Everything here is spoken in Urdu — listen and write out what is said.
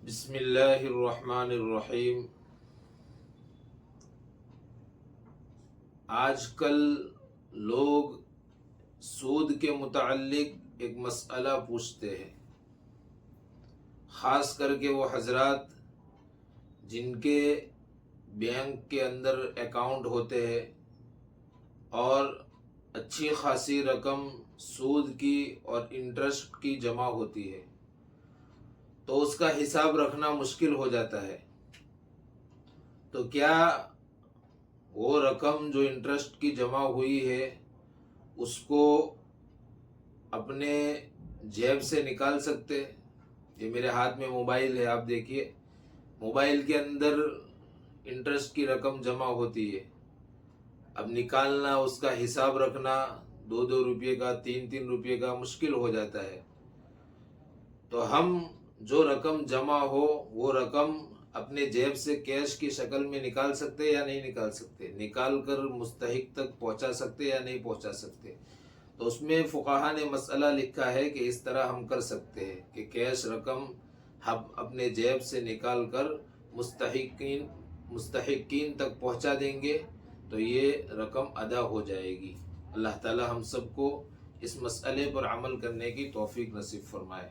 بسم اللہ الرحمن الرحیم۔ آج کل لوگ سود کے متعلق ایک مسئلہ پوچھتے ہیں، خاص کر کے وہ حضرات جن کے بینک کے اندر اکاؤنٹ ہوتے ہیں اور اچھی خاصی رقم سود کی اور انٹرسٹ کی جمع ہوتی ہے، تو اس کا حساب رکھنا مشکل ہو جاتا ہے۔ تو کیا وہ رقم جو انٹرسٹ کی جمع ہوئی ہے اس کو اپنے جیب سے نکال سکتے؟ یہ میرے ہاتھ میں موبائل ہے، آپ دیکھیے، موبائل کے اندر انٹرسٹ کی رقم جمع ہوتی ہے۔ اب نکالنا، اس کا حساب رکھنا 2 روپے کا، 3 روپے کا مشکل ہو جاتا ہے۔ تو ہم جو رقم جمع ہو وہ رقم اپنے جیب سے کیش کی شکل میں نکال سکتے یا نہیں نکال سکتے، نکال کر مستحق تک پہنچا سکتے یا نہیں پہنچا سکتے؟ تو اس میں فقہا نے مسئلہ لکھا ہے کہ اس طرح ہم کر سکتے ہیں کہ کیش رقم ہم اپنے جیب سے نکال کر مستحقین تک پہنچا دیں گے تو یہ رقم ادا ہو جائے گی۔ اللہ تعالی ہم سب کو اس مسئلے پر عمل کرنے کی توفیق نصیب فرمائے۔